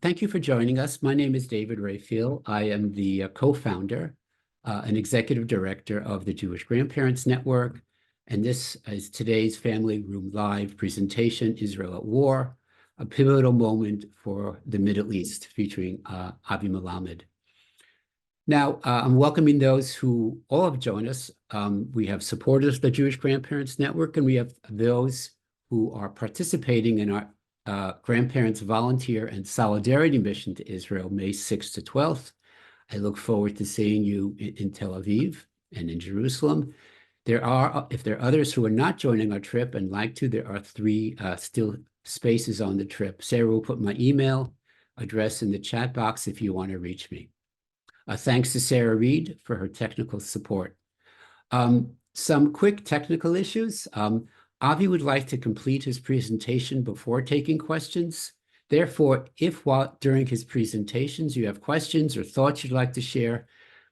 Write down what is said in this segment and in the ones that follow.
Thank you for joining us. My name is David Rayfield. I am the co-founder and executive director of the Jewish Grandparents Network, and this is today's Family Room Live presentation, Israel at War, a pivotal moment for the Middle East, featuring Avi Melamed. Now, I'm welcoming those who all have joined us. We have supporters of the Jewish Grandparents Network, and we have those who are participating in our Grandparents Volunteer and Solidarity Mission to Israel, May 6th to 12th. I look forward to seeing you in Tel Aviv and in Jerusalem. If there are others who are not joining our trip and like to, there are three still spaces on the trip. Sarah will put my email address in the chat box if you want to reach me. Thanks to Sarah Reed for her technical support. Some quick technical issues. Avi would like to complete his presentation before taking questions. Therefore, if during his presentations you have questions or thoughts you'd like to share,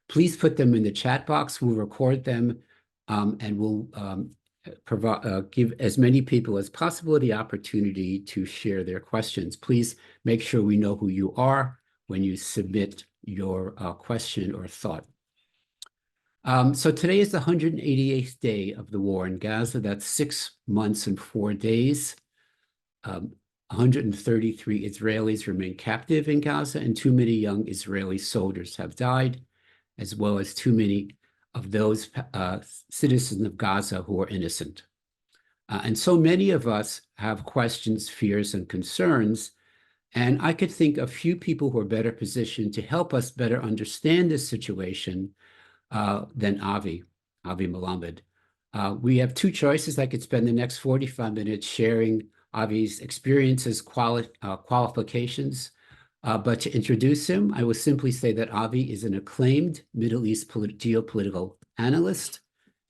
please put them in the chat box. We'll record them and we'll give as many people as possible the opportunity to share their questions. Please make sure we know who you are when you submit your question or thought. So today is the 188th day of the war in Gaza. That's 6 months and 4 days. 133 Israelis remain captive in Gaza, and too many young Israeli soldiers have died, as well as too many of those citizens of Gaza who are innocent. And so many of us have questions, fears, and concerns, and I could think of few people who are better positioned to help us better understand this situation than Avi Melamed. We have two choices. I could spend the next 45 minutes sharing Avi's experiences, qualifications, but to introduce him, I will simply say that Avi is an acclaimed Middle East geopolitical analyst,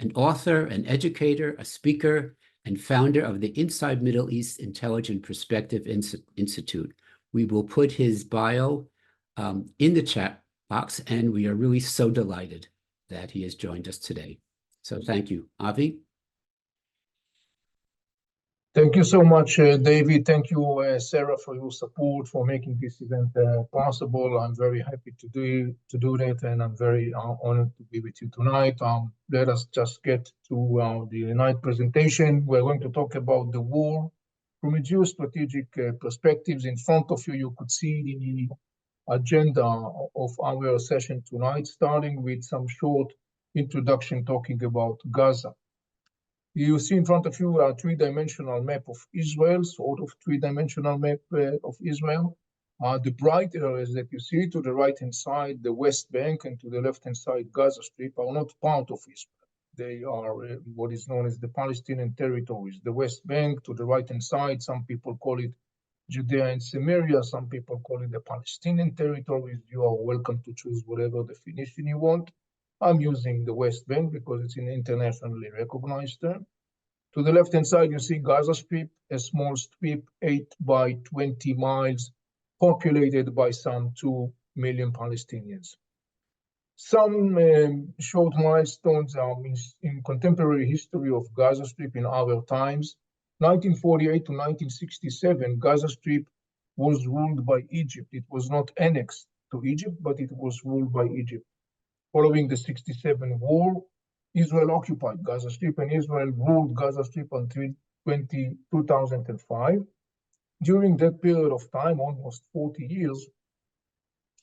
an author, an educator, a speaker, and founder of the Inside Middle East Intelligent Perspective Institute. We will put his bio in the chat box, and we are really so delighted that he has joined us today. So thank you. Avi? Thank you so much, David. Thank you, Sarah, for your support, for making this event possible. I'm very happy to do that, and I'm very honored to be with you tonight. Let us just get to the night presentation. We're going to talk about the war from a geostrategic perspectives. In front of you, you could see the agenda of our session tonight, starting with some short introduction talking about Gaza. You see in front of you a three-dimensional map of Israel, sort of three-dimensional map of Israel. The bright areas that you see to the right-hand side, the West Bank, and to the left-hand side, Gaza Strip, are not part of Israel. They are what is known as the Palestinian territories. The West Bank, to the right-hand side, some people call it Judea and Samaria, some people call it the Palestinian territories. You are welcome to choose whatever definition you want. I'm using the West Bank because it's an internationally recognized term. To the left-hand side, you see Gaza Strip, a small strip, 8 by 20 miles, populated by some 2 million Palestinians. Some short milestones in contemporary history of Gaza Strip in our times. 1948 to 1967, Gaza Strip was ruled by Egypt. It was not annexed to Egypt, but it was ruled by Egypt. Following the 67 war, Israel occupied Gaza Strip, and Israel ruled Gaza Strip until 2005. During that period of time, almost 40 years,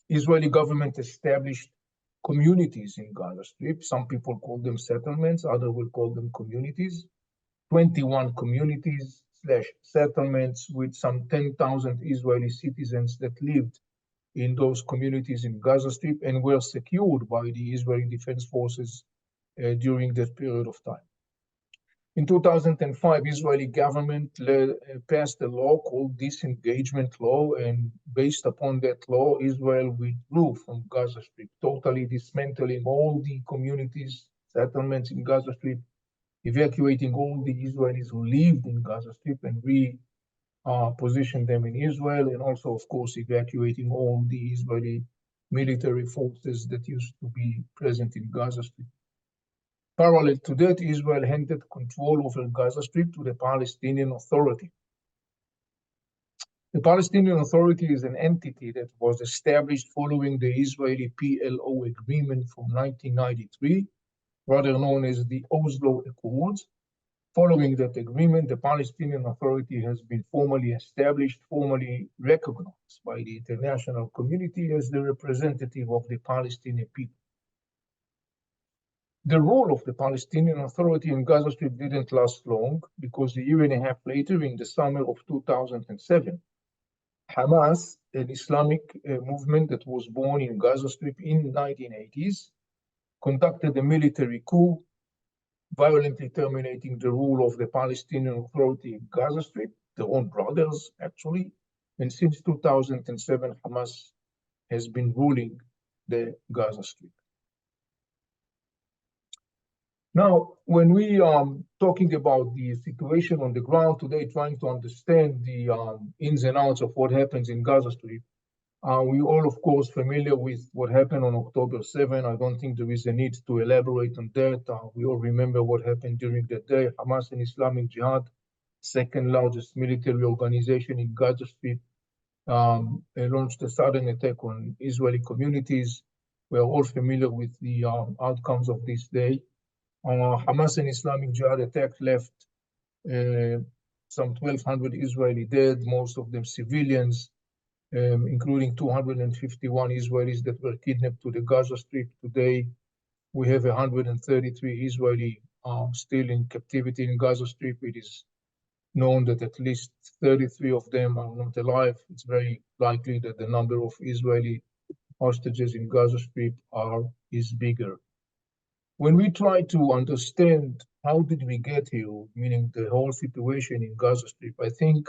Israeli government established communities in Gaza Strip. Some people call them settlements, others will call them communities. 21 communities / settlements with some 10,000 Israeli citizens that lived in those communities in Gaza Strip and were secured by the Israeli Defense Forces during that period of time. In 2005, Israeli government passed a law called disengagement law, and based upon that law, Israel withdrew from Gaza Strip, totally dismantling all the communities, settlements in Gaza Strip, evacuating all the Israelis who lived in Gaza Strip and position them in Israel, and also, of course, evacuating all the Israeli military forces that used to be present in Gaza Strip. Parallel to that, Israel handed control over Gaza Strip to the Palestinian Authority. The Palestinian Authority is an entity that was established following the Israeli PLO agreement from 1993, rather known as the Oslo Accords. Following that agreement, the Palestinian Authority has been formally established, formally recognized by the international community as the representative of the Palestinian people. The role of the Palestinian Authority in Gaza Strip didn't last long because a year and a half later, in the summer of 2007, Hamas, an Islamic movement that was born in Gaza Strip in the 1980s, conducted a military coup, violently terminating the rule of the Palestinian Authority in Gaza Strip, their own brothers, actually. And since 2007, Hamas has been ruling the Gaza Strip. Now, when we are talking about the situation on the ground today, trying to understand the ins and outs of what happens in Gaza Strip, we all, of course, familiar with what happened on October 7. I don't think there is a need to elaborate on that. We all remember what happened during that day. Hamas and Islamic Jihad, second largest military organization in Gaza Strip, launched a sudden attack on Israeli communities. We are all familiar with the outcomes of this day. Hamas and Islamic Jihad attack left some 1,200 Israeli dead, most of them civilians, including 251 Israelis that were kidnapped to the Gaza Strip. Today, we have 133 Israeli still in captivity in Gaza Strip. It is known that at least 33 of them are not alive. It's very likely that the number of Israeli hostages in Gaza Strip is bigger. When we try to understand how did we get here, meaning the whole situation in Gaza Strip, I think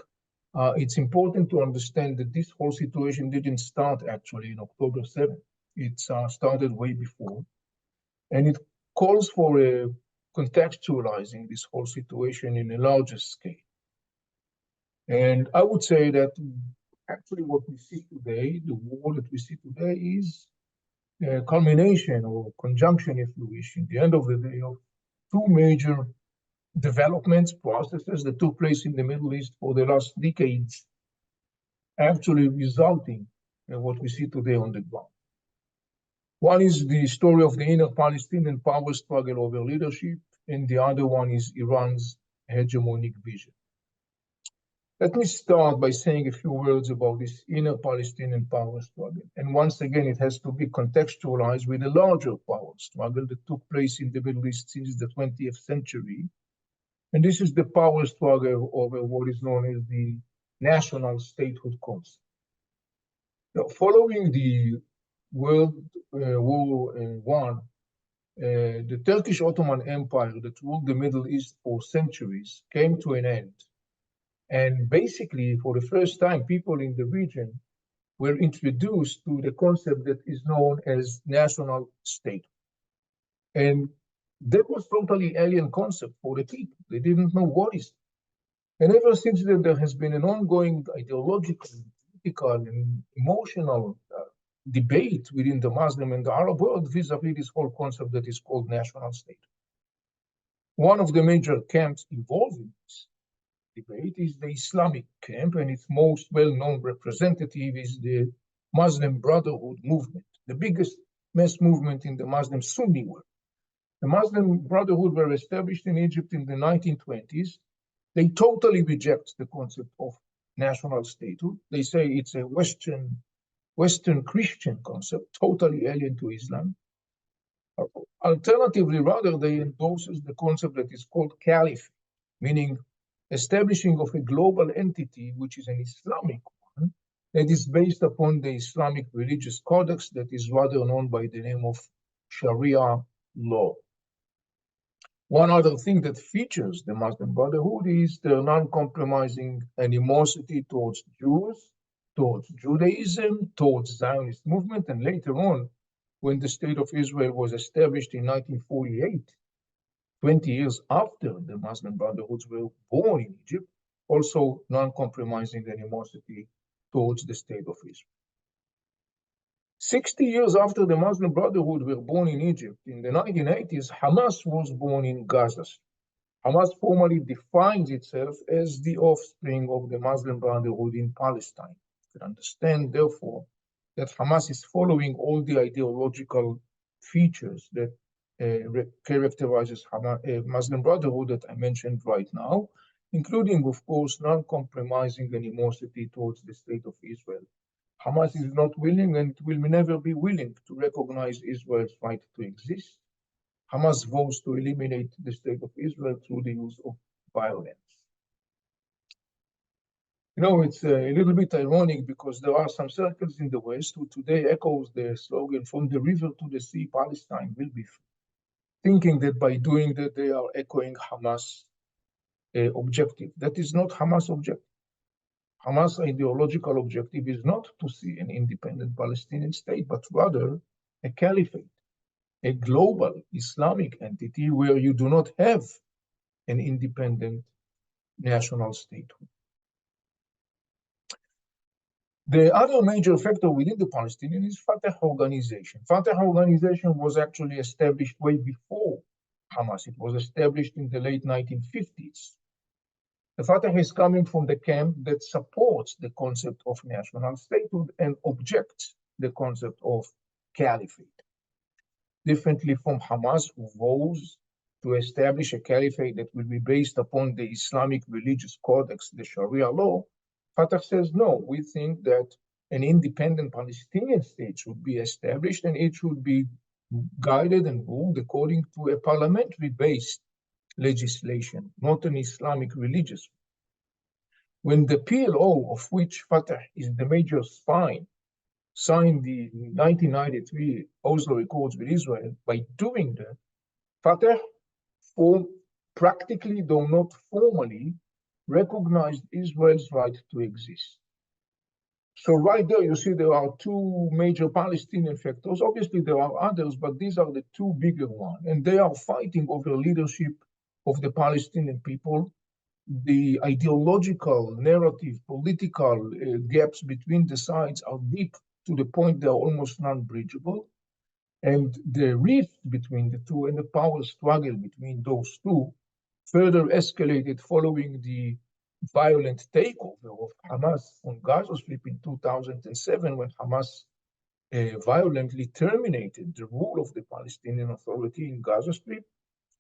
it's important to understand that this whole situation didn't start actually in October 7th. It started way before. And it calls for contextualizing this whole situation in a larger scale. And I would say that actually what we see today, the war that we see today, is a culmination or conjunction, if you wish, in the end of the day, of two major developments, processes that took place in the Middle East for the last decades, actually resulting in what we see today on the ground. One is the story of the inner Palestinian power struggle over leadership, and the other one is Iran's hegemonic vision. Let me start by saying a few words about this inner Palestinian power struggle. And once again, it has to be contextualized with a larger power struggle that took place in the Middle East since the 20th century. And this is the power struggle over what is known as the national statehood concept. Now, following the World War I, the Turkish Ottoman Empire that ruled the Middle East for centuries came to an end. And basically, for the first time, people in the region were introduced to the concept that is known as national state. And that was totally alien concept for the people. They didn't know what is it. And ever since then, there has been an ongoing ideological, political, and emotional debate within the Muslim and the Arab world vis-a-vis this whole concept that is called national state. One of the major camps involved in this debate is the Islamic camp, and its most well-known representative is the Muslim Brotherhood movement, the biggest mass movement in the Muslim Sunni world. The Muslim Brotherhood were established in Egypt in the 1920s. They totally reject the concept of national statehood. They say it's a Western Christian concept, totally alien to Islam. Alternatively, rather, they endorses the concept that is called caliphate, meaning establishing of a global entity, which is an Islamic one, that is based upon the Islamic religious codex that is rather known by the name of Sharia law. One other thing that features the Muslim Brotherhood is their non-compromising animosity towards Jews, towards Judaism, towards Zionist movement, and later on, when the State of Israel was established in 1948, 20 years after the Muslim Brotherhoods were born in Egypt, also non-compromising animosity towards the State of Israel. 60 years after the Muslim Brotherhood were born in Egypt, in the 1980s, Hamas was born in Gaza. Hamas formally defines itself as the offspring of the Muslim Brotherhood in Palestine. You can understand, therefore, that Hamas is following all the ideological features that characterizes Muslim Brotherhood that I mentioned right now, including, of course, non-compromising animosity towards the state of Israel. Hamas is not willing and will never be willing to recognize Israel's right to exist. Hamas vows to eliminate the state of Israel through the use of violence. You know, it's a little bit ironic because there are some circles in the West who today echoes the slogan, "From the river to the sea, Palestine will be free," thinking that by doing that they are echoing Hamas' objective. That is not Hamas' objective. Hamas' ideological objective is not to see an independent Palestinian state, but rather a caliphate, a global Islamic entity where you do not have an independent national statehood. The other major factor within the Palestinian is Fatah organization. Fatah organization was actually established way before Hamas. It was established in the late 1950s. The Fatah is coming from the camp that supports the concept of national statehood and objects the concept of caliphate. Differently from Hamas, who vows to establish a caliphate that will be based upon the Islamic religious codex, the Sharia law, Fatah says, no, we think that an independent Palestinian state should be established and it should be guided and ruled according to a parliamentary-based legislation, not an Islamic religious. When the PLO, of which Fatah is the major spine, signed the 1993 Oslo Accords with Israel, by doing that, Fatah practically, though not formally, recognized Israel's right to exist. So right there, you see there are two major Palestinian factors. Obviously, there are others, but these are the two bigger ones. And they are fighting over leadership of the Palestinian people. The ideological, narrative, political gaps between the sides are deep to the point they are almost non-bridgeable. And the rift between the two and the power struggle between those two further escalated following the violent takeover of Hamas on Gaza Strip in 2007, when Hamas violently terminated the rule of the Palestinian Authority in Gaza Strip.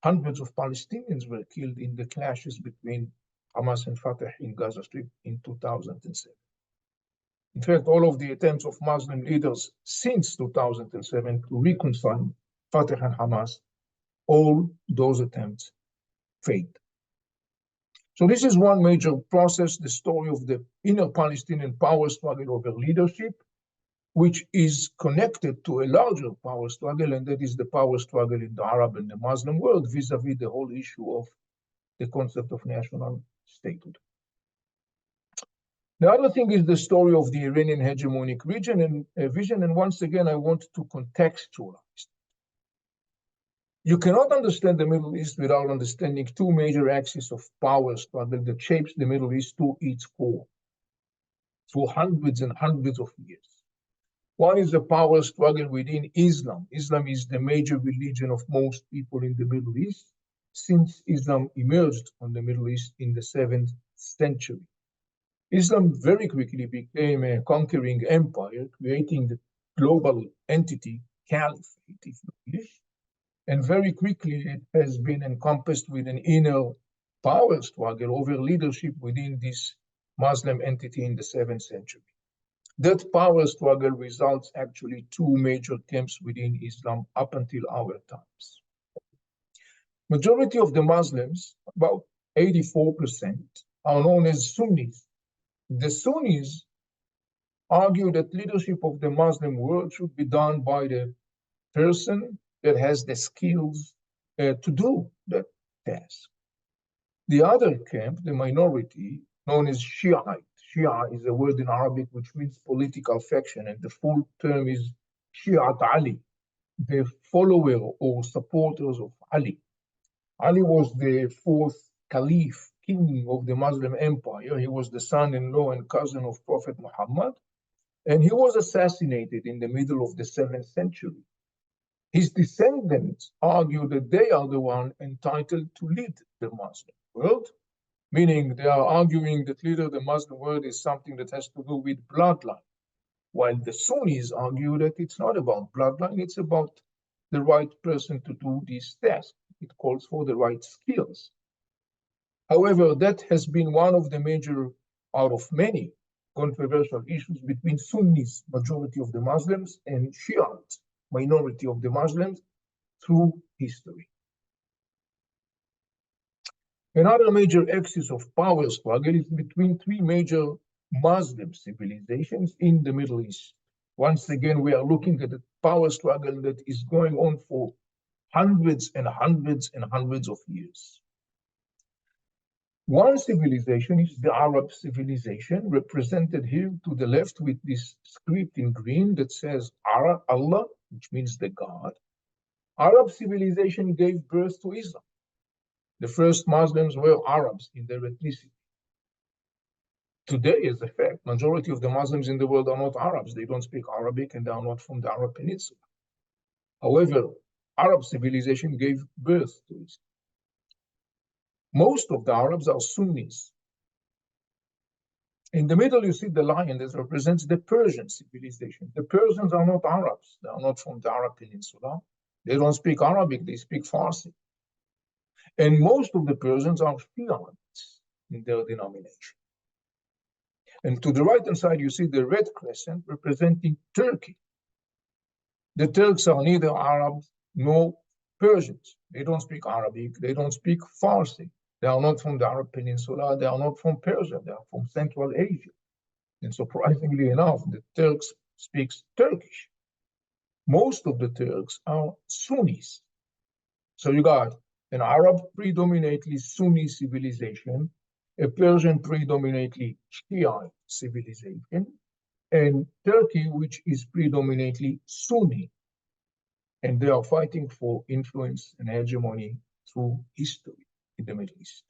Hundreds of Palestinians were killed in the clashes between Hamas and Fatah in Gaza Strip in 2007. In fact, all of the attempts of Muslim leaders since 2007 to reconcile Fatah and Hamas, all those attempts failed. So this is one major process, the story of the inner Palestinian power struggle over leadership, which is connected to a larger power struggle, and that is the power struggle in the Arab and the Muslim world vis-a-vis the whole issue of the concept of national statehood. The other thing is the story of the Iranian hegemonic region and vision, and once again, I want to contextualize. You cannot understand the Middle East without understanding two major axes of power struggle that shapes the Middle East to its core for hundreds and hundreds of years. One is the power struggle within Islam. Islam is the major religion of most people in the Middle East since Islam emerged on the Middle East in the 7th century. Islam very quickly became a conquering empire, creating the global entity, caliphate, if you wish. And very quickly, it has been encompassed with an inner power struggle over leadership within this Muslim entity in the 7th century. That power struggle results actually two major camps within Islam up until our times. Majority of the Muslims, about 84%, are known as Sunnis. The Sunnis argue that leadership of the Muslim world should be done by the person that has the skills to do that task. The other camp, the minority, known as Shiite. Shia is a word in Arabic which means political faction, and the full term is Shi'at Ali, the follower or supporters of Ali. Ali was the fourth caliph, king of the Muslim empire. He was the son-in-law and cousin of Prophet Muhammad, and he was assassinated in the middle of the 7th century. His descendants argue that they are the one entitled to lead the Muslim world, meaning they are arguing that leader the Muslim world is something that has to do with bloodline, while the Sunnis argue that it's not about bloodline, it's about the right person to do this task. It calls for the right skills. However, that has been one of the major, out of many, controversial issues between Sunnis, majority of the Muslims, and Shiites, minority of the Muslims, through history. Another major axis of power struggle is between three major Muslim civilizations in the Middle East. Once again, we are looking at a power struggle that is going on for hundreds and hundreds and hundreds of years. One civilization is the Arab civilization, represented here to the left with this script in green that says Allah, which means the God. Arab civilization gave birth to Islam. The first Muslims were Arabs in their ethnicity. Today, as a fact, majority of the Muslims in the world are not Arabs. They don't speak Arabic and they are not from the Arab Peninsula. However, Arab civilization gave birth to Islam. Most of the Arabs are Sunnis. In the middle, you see the lion that represents the Persian civilization. The Persians are not Arabs. They are not from the Arab Peninsula. They don't speak Arabic. They speak Farsi. And most of the Persians are Shiites in their denomination. And to the right-hand side, you see the red crescent representing Turkey. The Turks are neither Arabs nor Persians. They don't speak Arabic. They don't speak Farsi. They are not from the Arab Peninsula. They are not from Persia. They are from Central Asia. And surprisingly enough, the Turks speak Turkish. Most of the Turks are Sunnis. So you got an Arab predominantly Sunni civilization, a Persian predominantly Shiite civilization, and Turkey, which is predominantly Sunni. And they are fighting for influence and hegemony through history in the Middle East.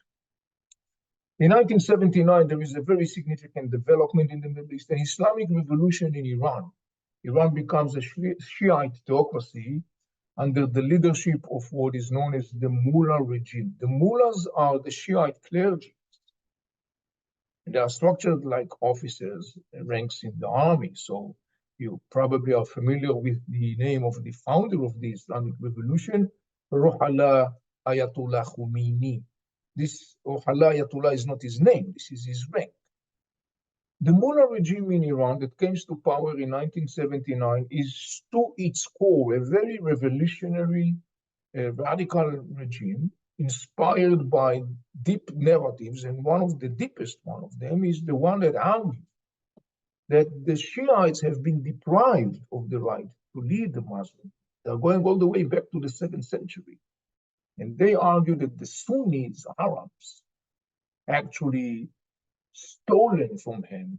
In 1979, there is a very significant development in the Middle East, an Islamic revolution in Iran. Iran becomes a Shiite theocracy under the leadership of what is known as the mullah regime. The mullahs are the Shiite clergy. They are structured like officers, ranks in the army. So you probably are familiar with the name of the founder of the Islamic revolution, Ruhollah Ayatollah Khomeini. This Ruhollah Ayatollah is not his name, this is his rank. The mullah regime in Iran that came to power in 1979 is to its core a very revolutionary, radical regime inspired by deep narratives, and one of the deepest one of them is the one that argues that the Shiites have been deprived of the right to lead the Muslims. They're going all the way back to the 7th century. And they argue that the Sunnis, Arabs, actually stolen from him,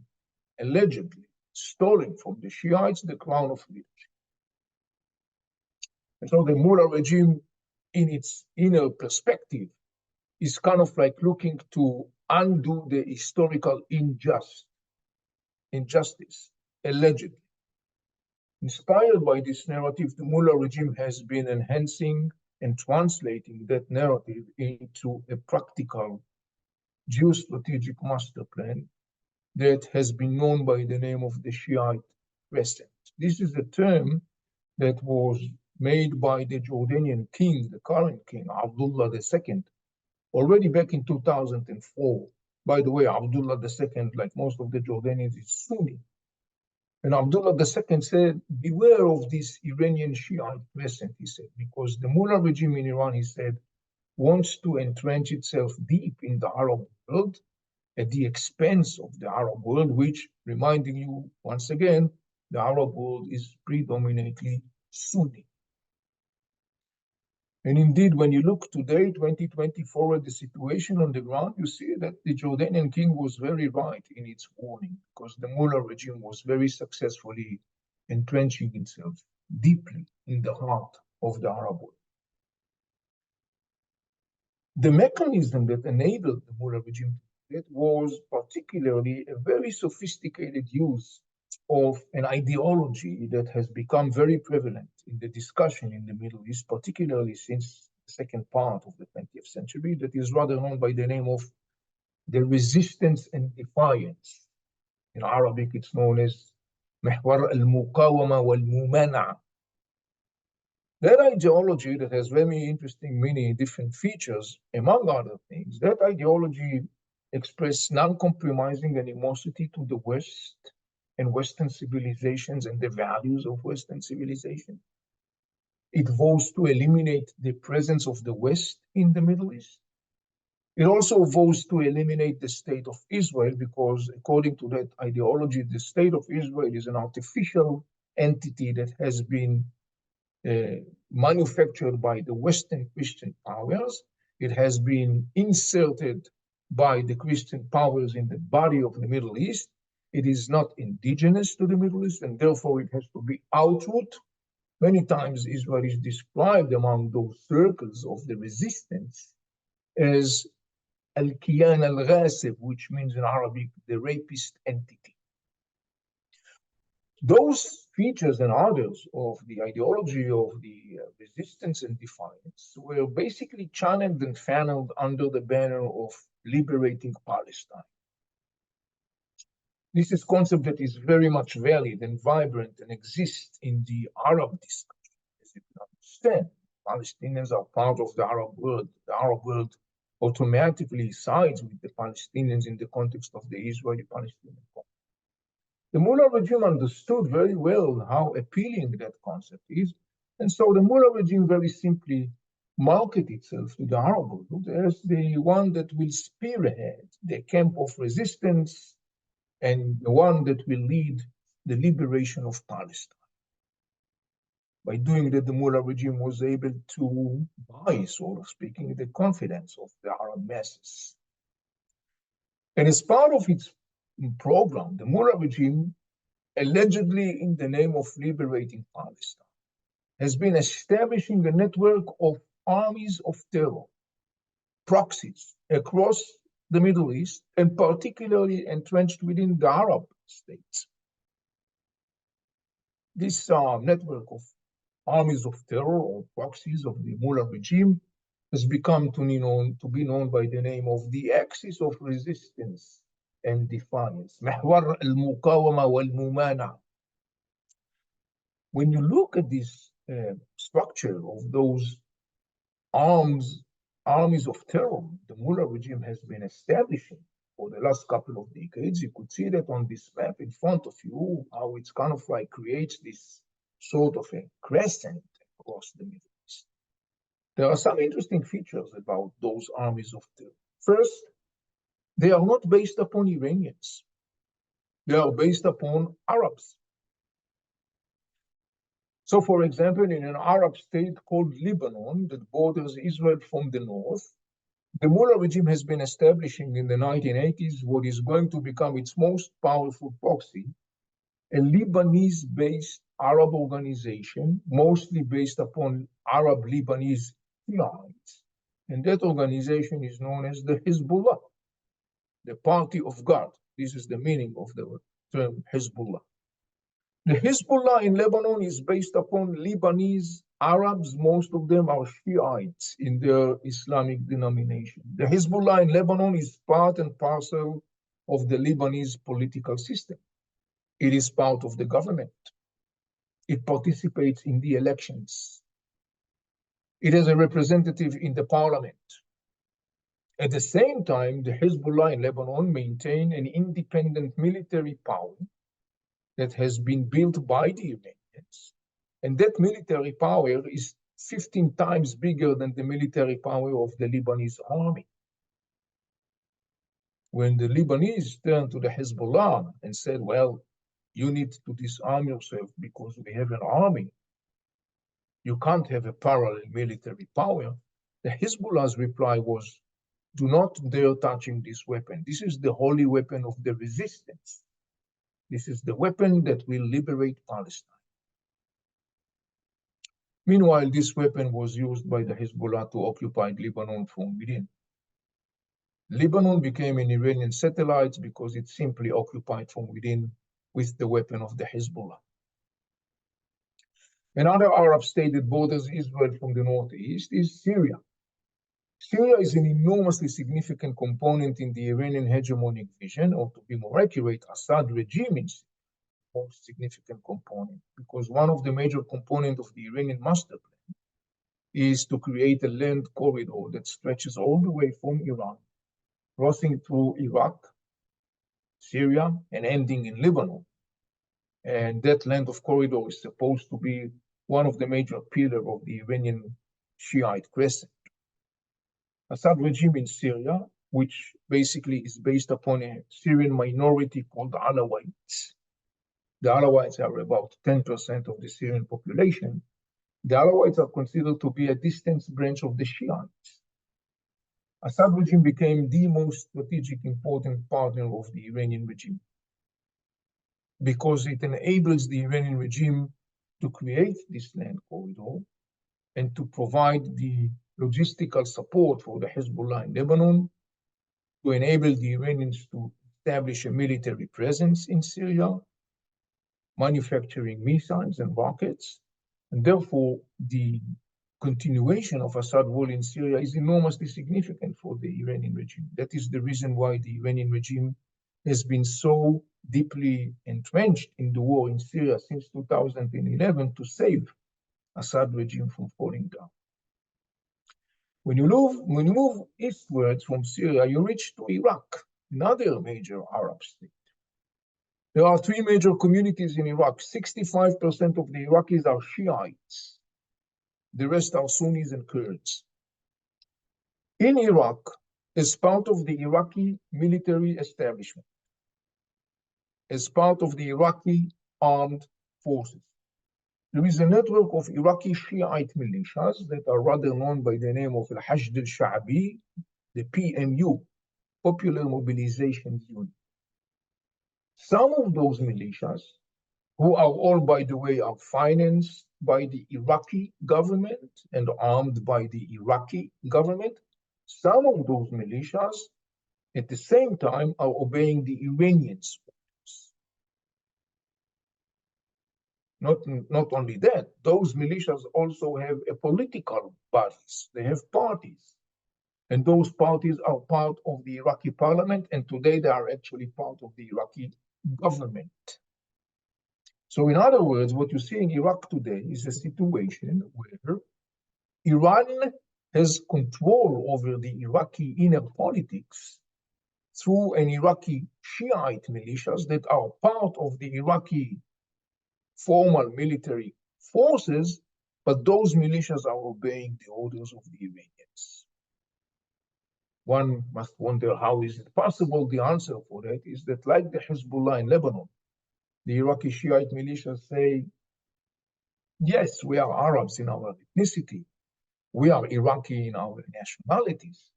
allegedly stolen from the Shiites, the crown of leadership. And so the mullah regime, in its inner perspective, is kind of like looking to undo the historical injustice, allegedly. Inspired by this narrative, the mullah regime has been enhancing and translating that narrative into a practical geostrategic master plan that has been known by the name of the Shiite Crescent. This is a term that was made by the Jordanian king, the current king, Abdullah II, already back in 2004. By the way, Abdullah II, like most of the Jordanians, is Sunni. And Abdullah II said, beware of this Iranian Shiite crescent, he said, because the mullah regime in Iran, he said, wants to entrench itself deep in the Arab world at the expense of the Arab world, which, reminding you once again, the Arab world is predominantly Sunni. And indeed, when you look today, 2024, at the situation on the ground, you see that the Jordanian king was very right in its warning, because the mullah regime was very successfully entrenching itself deeply in the heart of the Arab world. The mechanism that enabled the mullah regime to do that was particularly a very sophisticated use of an ideology that has become very prevalent in the discussion in the Middle East, particularly since the second part of the 20th century, that is rather known by the name of the resistance and defiance. In Arabic, it's known as محور المقاومة والممانعة. That ideology that has very interesting, many different features, among other things, that ideology expressed non-compromising animosity to the West and Western civilizations and the values of Western civilization. It vows to eliminate the presence of the West in the Middle East. It also vows to eliminate the state of Israel because, according to that ideology, the state of Israel is an artificial entity that has been manufactured by the Western Christian powers. It has been inserted by the Christian powers in the body of the Middle East. It is not indigenous to the Middle East, and therefore it has to be outroot. Many times Israel is described among those circles of the resistance as al-kiyan al-ghasib, which means in Arabic, the rapist entity. Those features and others of the ideology of the resistance and defiance were basically channeled and funneled under the banner of liberating Palestine. This is a concept that is very much valid and vibrant and exists in the Arab discussion. As you can understand, Palestinians are part of the Arab world. The Arab world automatically sides with the Palestinians in the context of the Israeli-Palestinian conflict. The Mullah regime understood very well how appealing that concept is, and so the Mullah regime very simply marketed itself to the Arab world as the one that will spearhead the camp of resistance and the one that will lead the liberation of Palestine. By doing that, the Mullah regime was able to buy, sort of speaking, the confidence of the Arab masses. And as part of its program, the Mullah regime, allegedly in the name of liberating Palestine, has been establishing a network of armies of terror, proxies across the Middle East, and particularly entrenched within the Arab states. This network of armies of terror or proxies of the Mullah regime has become to be known by the name of the axis of resistance and defiance. محور المقاومة والممانعة. When you look at this structure of those armies of terror the Mullah regime has been establishing for the last couple of decades, you could see that on this map in front of you, how it's kind of like creates this sort of a crescent across the Middle East. There are some interesting features about those armies of terror. First, they are not based upon Iranians. They are based upon Arabs. So, for example, in an Arab state called Lebanon that borders Israel from the north, the Mullah regime has been establishing in the 1980s what is going to become its most powerful proxy, a Lebanese-based Arab organization, mostly based upon Arab Lebanese Shiites. And that organization is known as the Hezbollah, the Party of God. This is the meaning of the term Hezbollah. The Hezbollah in Lebanon is based upon Lebanese Arabs. Most of them are Shiites in their Islamic denomination. The Hezbollah in Lebanon is part and parcel of the Lebanese political system. It is part of the government. It participates in the elections. It has a representative in the parliament. At the same time, the Hezbollah in Lebanon maintain an independent military power that has been built by the Iranians. And that military power is 15 times bigger than the military power of the Lebanese army. When the Lebanese turned to the Hezbollah and said, well, you need to disarm yourself because we have an army, you can't have a parallel military power, the Hezbollah's reply was, do not dare touching this weapon. This is the holy weapon of the resistance. This is the weapon that will liberate Palestine. Meanwhile, this weapon was used by the Hezbollah to occupy Lebanon from within. Lebanon became an Iranian satellite because it simply occupied from within with the weapon of the Hezbollah. Another Arab state that borders Israel from the northeast is Syria. Syria is an enormously significant component in the Iranian hegemonic vision, or to be more accurate, Assad regime is the most significant component, because one of the major components of the Iranian master plan is to create a land corridor that stretches all the way from Iran, crossing through Iraq, Syria, and ending in Lebanon. And that land of corridor is supposed to be one of the major pillars of the Iranian Shiite crescent. Assad regime in Syria, which basically is based upon a Syrian minority called Alawites. The Alawites are about 10% of the Syrian population. The Alawites are considered to be a distant branch of the Shiites. Assad regime became the most strategic important partner of the Iranian regime because it enables the Iranian regime to create this land corridor and to provide the logistical support for the Hezbollah in Lebanon, to enable the Iranians to establish a military presence in Syria, manufacturing missiles and rockets, and therefore the continuation of Assad rule in Syria is enormously significant for the Iranian regime. That is the reason why the Iranian regime has been so deeply entrenched in the war in Syria since 2011 to save Assad regime from falling down. When you move eastwards from Syria, you reach to Iraq, another major Arab state. There are three major communities in Iraq. 65% of the Iraqis are Shiites. The rest are Sunnis and Kurds. In Iraq, as part of the Iraqi military establishment, as part of the Iraqi armed forces, there is a network of Iraqi Shiite militias that are rather known by the name of Al-Hashd al-Sha'bi, the PMU, Popular Mobilization Unit. Some of those militias, who are all, by the way, are financed by the Iraqi government and armed by the Iraqi government, some of those militias, at the same time, are obeying the Iranians. Not only that, those militias also have a political bodies. They have parties. And those parties are part of the Iraqi parliament, and today they are actually part of the Iraqi government. So in other words, what you see in Iraq today is a situation where Iran has control over the Iraqi inner politics through an Iraqi Shiite militias that are part of the Iraqi formal military forces, but those militias are obeying the orders of the Iranians. One must wonder, how is it possible? The answer for that is that, like the Hezbollah in Lebanon, the Iraqi Shiite militias say, yes, we are Arabs in our ethnicity, we are Iraqi in our nationalities,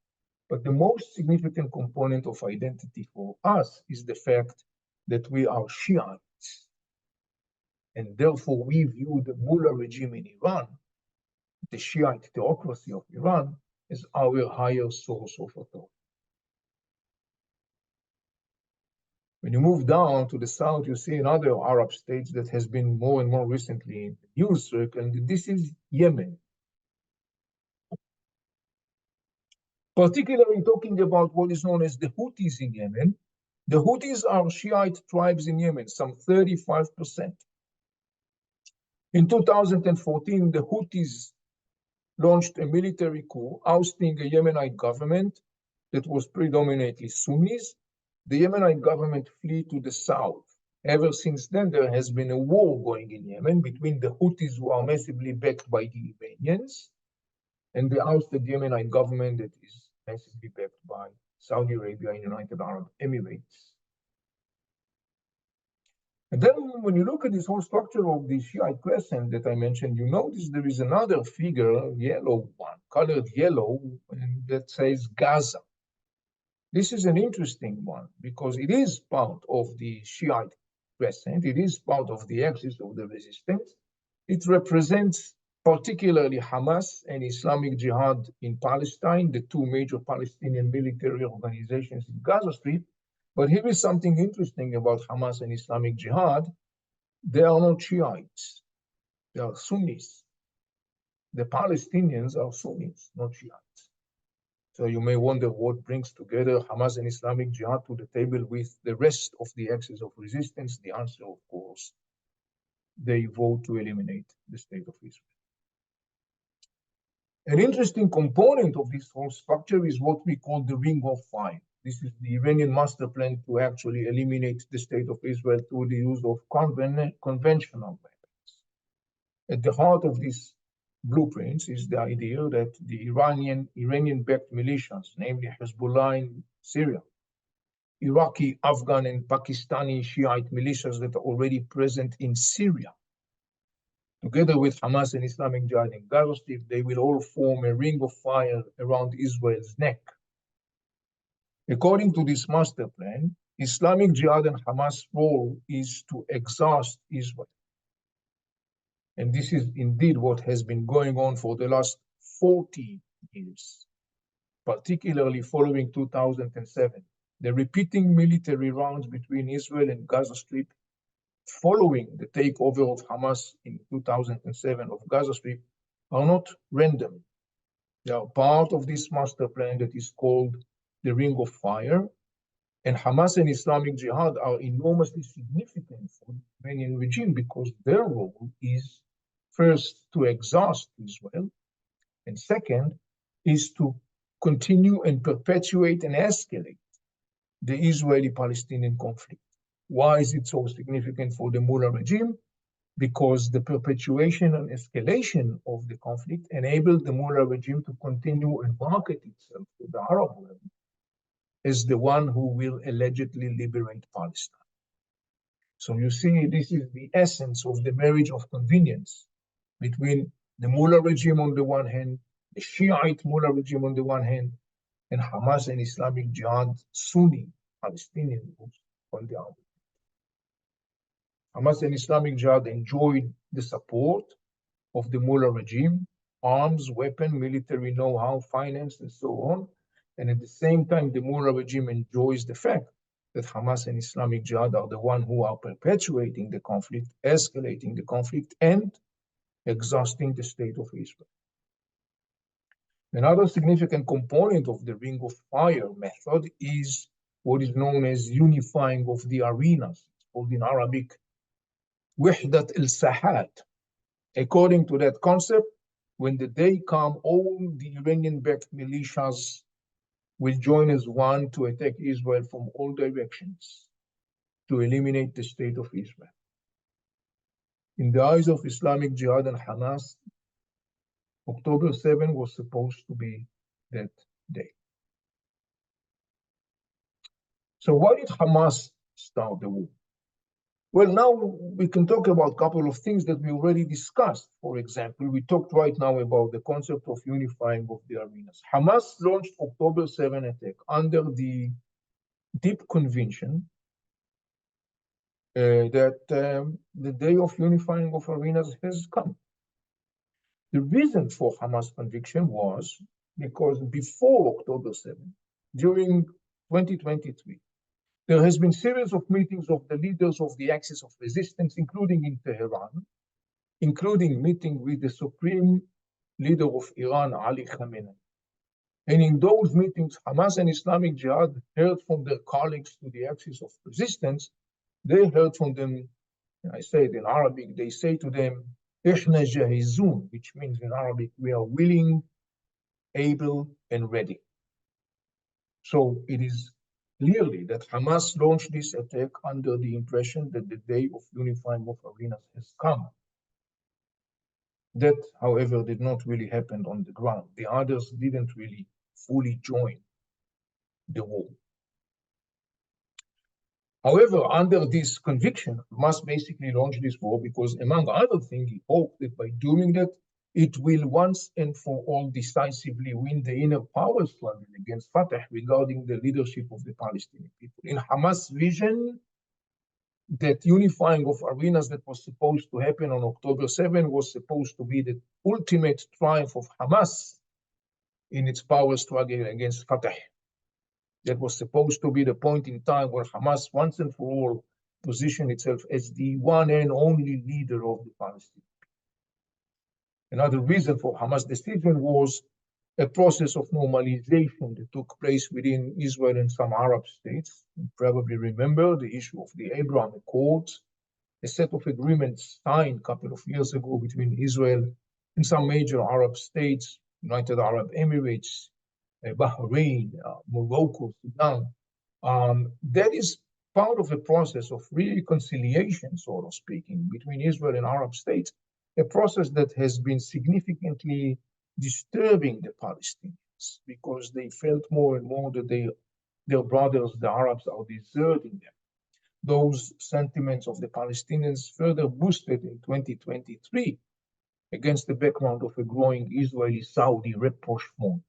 but the most significant component of identity for us is the fact that we are Shiites. And therefore, we view the Mullah regime in Iran, the Shiite theocracy of Iran, as our higher source of authority. When you move down to the south, you see another Arab state that has been more and more recently in the news circle, and this is Yemen. Particularly talking about what is known as the Houthis in Yemen. The Houthis are Shiite tribes in Yemen, some 35%. In 2014, the Houthis launched a military coup, ousting a Yemenite government that was predominantly Sunnis. The Yemenite government fled to the south. Ever since then, there has been a war going in Yemen between the Houthis, who are massively backed by the Iranians, and the ousted Yemenite government that is massively backed by Saudi Arabia and United Arab Emirates. And then when you look at this whole structure of the Shiite crescent that I mentioned, you notice there is another figure, yellow one, colored yellow, and that says Gaza. This is an interesting one because it is part of the Shiite crescent. It is part of the axis of the resistance. It represents particularly Hamas and Islamic Jihad in Palestine, the two major Palestinian military organizations in Gaza Strip. But here is something interesting about Hamas and Islamic Jihad. They are not Shiites, they are Sunnis. The Palestinians are Sunnis, not Shiites. So you may wonder what brings together Hamas and Islamic Jihad to the table with the rest of the axis of resistance. The answer, of course, they vote to eliminate the state of Israel. An interesting component of this whole structure is what we call the Ring of Fire. This is the Iranian master plan to actually eliminate the state of Israel through the use of conventional weapons. At the heart of these blueprints is the idea that the Iranian-backed militias, namely Hezbollah in Syria, Iraqi, Afghan, and Pakistani Shiite militias that are already present in Syria, together with Hamas and Islamic Jihad in Gaza Strip, they will all form a ring of fire around Israel's neck. According to this master plan, Islamic Jihad and Hamas' role is to exhaust Israel. And this is indeed what has been going on for the last 40 years, particularly following 2007. The repeating military rounds between Israel and Gaza Strip following the takeover of Hamas in 2007 of Gaza Strip are not random. They are part of this master plan that is called the Ring of Fire, and Hamas and Islamic Jihad are enormously significant for the Iranian regime because their role is first to exhaust Israel, and second is to continue and perpetuate and escalate the Israeli-Palestinian conflict. Why is it so significant for the Mullah regime? Because the perpetuation and escalation of the conflict enabled the Mullah regime to continue and market itself to the Arab world as the one who will allegedly liberate Palestine. So you see, this is the essence of the marriage of convenience between the Mullah regime on the one hand, the Shiite Mullah regime on the one hand, and Hamas and Islamic Jihad Sunni Palestinian groups on the other. Hamas and Islamic Jihad enjoyed the support of the Mullah regime, arms, weapon, military know-how, finance, and so on. And at the same time, the Mullah regime enjoys the fact that Hamas and Islamic Jihad are the ones who are perpetuating the conflict, escalating the conflict, and exhausting the state of Israel. Another significant component of the Ring of Fire method is what is known as unifying of the arenas. It's called in Arabic, Wahdat al-Sahat. According to that concept, when the day comes, all the Iranian-backed militias will join as one to attack Israel from all directions to eliminate the state of Israel. In the eyes of Islamic Jihad and Hamas, October 7 was supposed to be that day. So why did Hamas start the war? Well, now we can talk about a couple of things that we already discussed. For example, we talked right now about the concept of unifying of the arenas. Hamas launched October 7 attack under the deep conviction that the day of unifying of arenas has come. The reason for Hamas' conviction was because before October 7, during 2023, there has been series of meetings of the leaders of the axis of resistance, including in Tehran, including meeting with the supreme leader of Iran, Ali Khamenei. And in those meetings, Hamas and Islamic Jihad heard from their colleagues to the axis of resistance. They heard from them, I say it in Arabic, they say to them, "Ihna jahizun," which means in Arabic, we are willing, able, and ready. So it is clearly that Hamas launched this attack under the impression that the day of unifying of arenas has come. That, however, did not really happen on the ground. The others didn't really fully join the war. However, under this conviction, Hamas basically launched this war because, among other things, he hoped that by doing that, it will once and for all decisively win the inner power struggle against Fatah regarding the leadership of the Palestinian people. In Hamas' vision, that unifying of arenas that was supposed to happen on October 7 was supposed to be the ultimate triumph of Hamas in its power struggle against Fatah. That was supposed to be the point in time where Hamas once and for all positioned itself as the one and only leader of the Palestinians. Another reason for Hamas' decision was a process of normalization that took place within Israel and some Arab states. You probably remember the issue of the Abraham Accords, a set of agreements signed a couple of years ago between Israel and some major Arab states, United Arab Emirates, Bahrain, Morocco, Sudan. That is part of a process of reconciliation, sort of speaking, between Israel and Arab states, a process that has been significantly disturbing the Palestinians because they felt more and more that their brothers, the Arabs, are deserting them. Those sentiments of the Palestinians further boosted in 2023 against the background of a growing Israeli-Saudi rapprochement.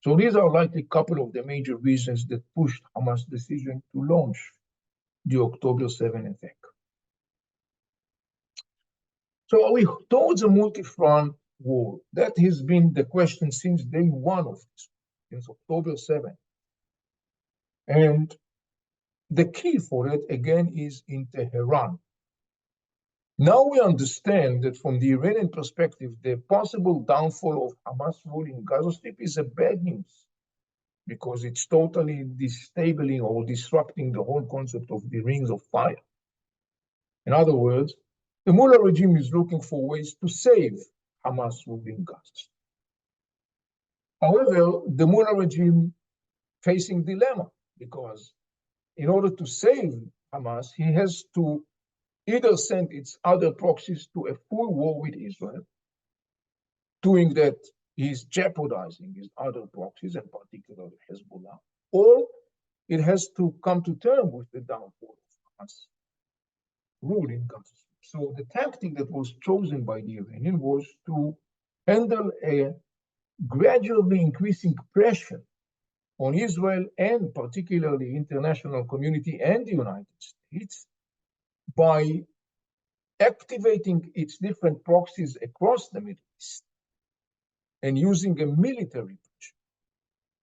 So these are likely a couple of the major reasons that pushed Hamas' decision to launch the October 7 attack. So are we towards a multi-front war? That has been the question since day one of this, since October 7. And the key for it, again, is in Tehran. Now we understand that from the Iranian perspective, the possible downfall of Hamas rule in Gaza Strip is a bad news because it's totally destabilizing or disrupting the whole concept of the rings of fire. In other words, the Mullah regime is looking for ways to save Hamas rule in Gaza. However, the Mullah regime facing dilemma because in order to save Hamas, he has to either send its other proxies to a full war with Israel. Doing that, he's jeopardizing his other proxies, and particularly Hezbollah, or it has to come to terms with the downfall of Hamas rule in Gaza. So the tactic that was chosen by the Iranian was to handle a gradually increasing pressure on Israel and particularly international community and the United States by activating its different proxies across the Middle East and using a military pressure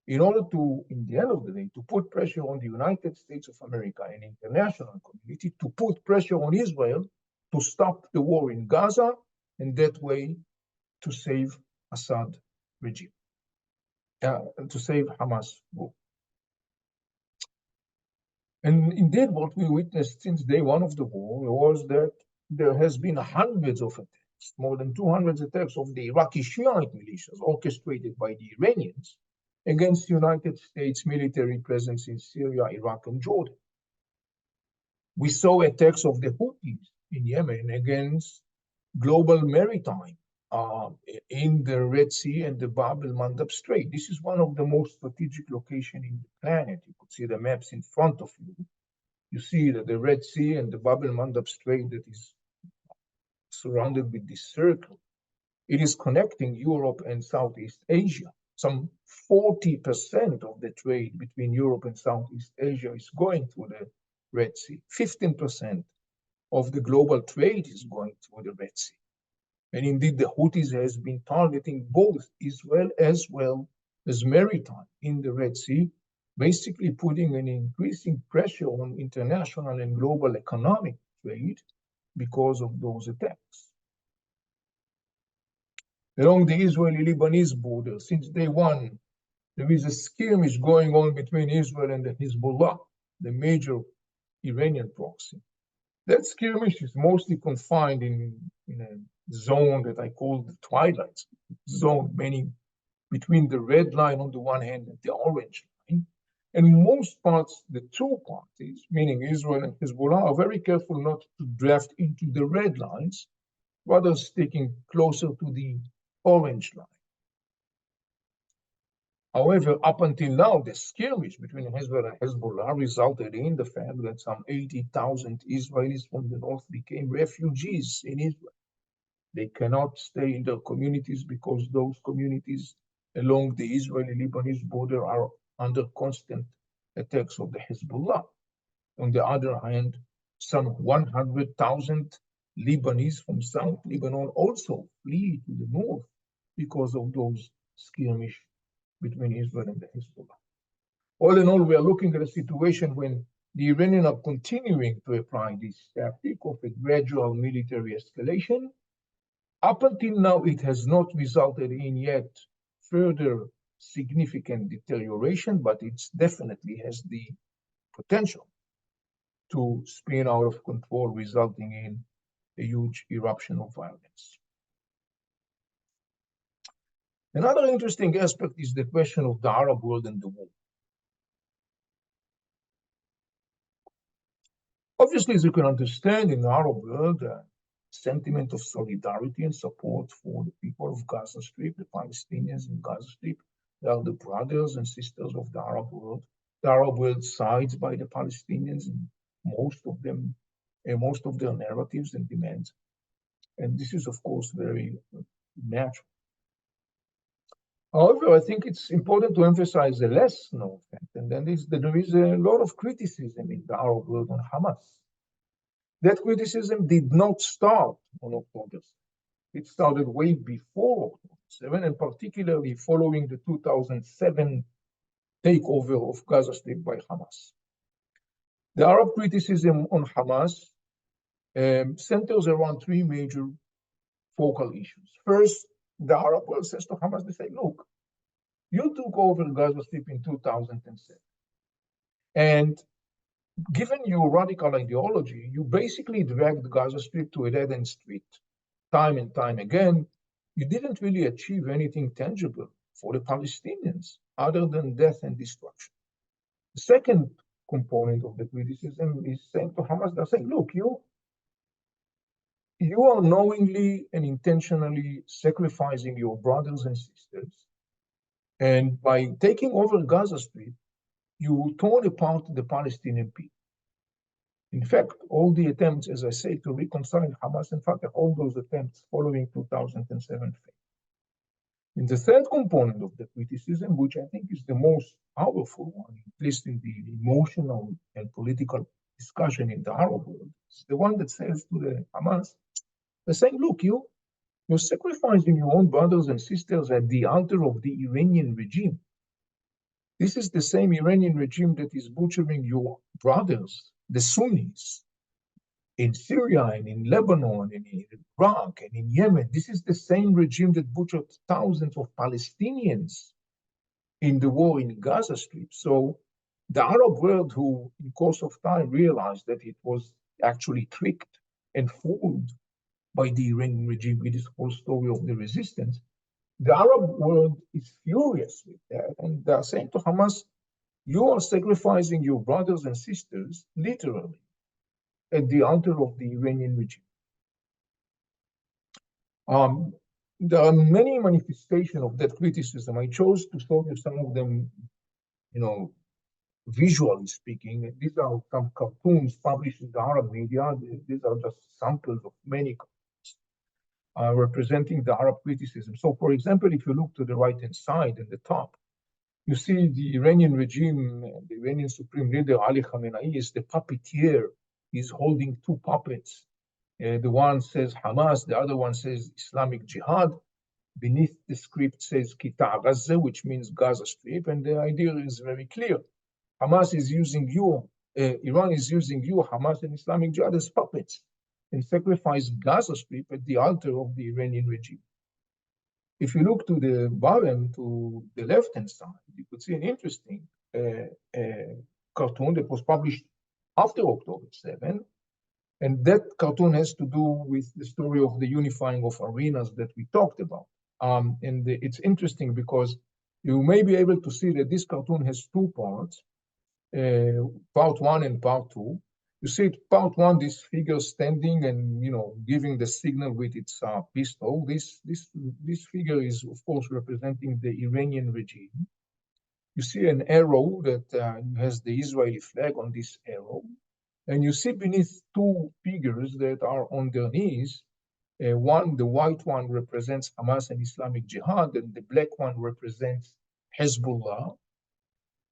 in order to, in the end of the day, to put pressure on the United States of America and international community to put pressure on Israel to stop the war in Gaza and that way to save Assad regime, to save Hamas rule. And indeed, what we witnessed since day one of the war was that there has been hundreds of attacks, more than 200 attacks of the Iraqi Shiite militias orchestrated by the Iranians against United States military presence in Syria, Iraq, and Jordan. We saw attacks of the Houthis in Yemen against global maritime in the Red Sea and the Bab el-Mandab Strait. This is one of the most strategic locations in the planet. You could see the maps in front of you. You see that the Red Sea and the Bab el-Mandab Strait that is surrounded with this circle. It is connecting Europe and Southeast Asia. Some 40% of the trade between Europe and Southeast Asia is going through the Red Sea. 15% of the global trade is going through the Red Sea. And indeed, the Houthis has been targeting both Israel as well as maritime in the Red Sea, basically putting an increasing pressure on international and global economic trade because of those attacks. Along the Israeli-Lebanese border, since day one, there is a skirmish going on between Israel and the Hezbollah, the major Iranian proxy. That skirmish is mostly confined in a zone that I call the twilight zone, meaning between the red line on the one hand and the orange line. And most parts, the two parties, meaning Israel and Hezbollah, are very careful not to draft into the red lines, rather sticking closer to the orange line. However, up until now, the skirmish between Israel and Hezbollah resulted in the fact that some 80,000 Israelis from the north became refugees in Israel. They cannot stay in their communities because those communities along the Israeli-Lebanese border are under constant attacks of the Hezbollah. On the other hand, some 100,000 Lebanese from South Lebanon also flee to the north because of those skirmishes between Israel and the Hezbollah. All in all, we are looking at a situation when the Iranians are continuing to apply this tactic of a gradual military escalation. Up until now, it has not resulted in yet further significant deterioration, but it definitely has the potential to spin out of control, resulting in a huge eruption of violence. Another interesting aspect is the question of the Arab world and the war. Obviously, as you can understand, in the Arab world, sentiment of solidarity and support for the people of Gaza Strip, the Palestinians in Gaza Strip. They are the brothers and sisters of the Arab world. The Arab world sides by the Palestinians in most of them, most of their narratives and demands. And this is, of course, very natural. However, I think it's important to emphasize the less known fact, and that is that there is a lot of criticism in the Arab world on Hamas. That criticism did not start on October 7. It started way before October 7, and particularly following the 2007 takeover of Gaza Strip by Hamas. The Arab criticism on Hamas centers around three major focal issues. First, the Arab world says to Hamas, they say, look, you took over Gaza Strip in 2007. And given your radical ideology, you basically dragged Gaza Strip to a dead-end street time and time again. You didn't really achieve anything tangible for the Palestinians other than death and destruction. The second component of the criticism is saying to Hamas, they're saying, look, you are knowingly and intentionally sacrificing your brothers and sisters. And by taking over Gaza Strip, you torn apart the Palestinian people. In fact, all the attempts, as I say, to reconcile Hamas and Fatah, all those attempts following 2007 failed. And the third component of the criticism, which I think is the most powerful one, at least in the emotional and political discussion in the Arab world, is the one that says to the Hamas, they're saying, look, you're sacrificing your own brothers and sisters at the altar of the Iranian regime. This is the same Iranian regime that is butchering your brothers, the Sunnis, in Syria and in Lebanon and in Iraq and in Yemen. This is the same regime that butchered thousands of Palestinians in the war in Gaza Strip. So the Arab world, who in course of time realized that it was actually tricked and fooled by the Iranian regime with this whole story of the resistance, the Arab world is furious with that. And they're saying to Hamas, you are sacrificing your brothers and sisters, literally, at the altar of the Iranian regime. There are many manifestations of that criticism. I chose to show you some of them, visually speaking. These are some cartoons published in the Arab media. These are just samples of many cartoons representing the Arab criticism. So, for example, if you look to the right-hand side at the top, you see the Iranian regime, the Iranian Supreme Leader Ali Khamenei is the puppeteer. He's holding two puppets. The one says Hamas, the other one says Islamic Jihad. Beneath the script says Qita Gaza, which means Gaza Strip, and the idea is very clear. Hamas is using you, Iran is using you, Hamas and Islamic Jihad, as puppets and sacrifice Gaza Strip at the altar of the Iranian regime. If you look to the bottom, to the left-hand side, you could see an interesting cartoon that was published after October 7. And that cartoon has to do with the story of the unifying of arenas that we talked about. It's interesting because you may be able to see that this cartoon has two parts, part one and part two. You see it, part one, this figure standing and, giving the signal with its pistol. This figure is, of course, representing the Iranian regime. You see an arrow that has the Israeli flag on this arrow. And you see beneath two figures that are on their knees, one, the white one represents Hamas and Islamic Jihad, and the black one represents Hezbollah.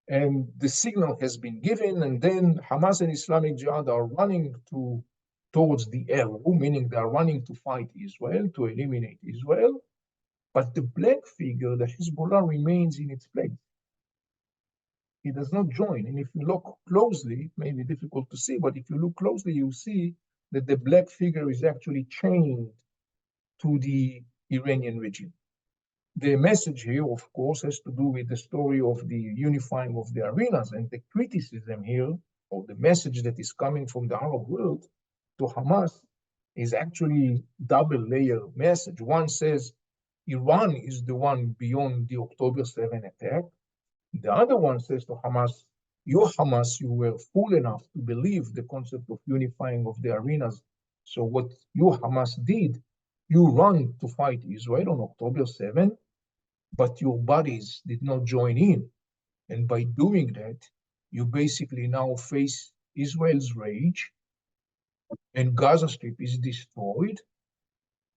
And the signal has been given, and then Hamas and Islamic Jihad are running towards the arrow, meaning they are running to fight Israel, to eliminate Israel. But the black figure, the Hezbollah, remains in its place. He does not join. And if you look closely, it may be difficult to see, but if you look closely, you see that the black figure is actually chained to the Iranian regime. The message here, of course, has to do with the story of the unifying of the arenas, and the criticism here, or the message that is coming from the Arab world to Hamas, is actually double-layer message. One says Iran is the one beyond the October 7 attack. The other one says to Hamas, you Hamas, you were fool enough to believe the concept of unifying of the arenas. So what you Hamas did, you run to fight Israel on October 7, but your bodies did not join in. And by doing that, you basically now face Israel's rage, and Gaza Strip is destroyed,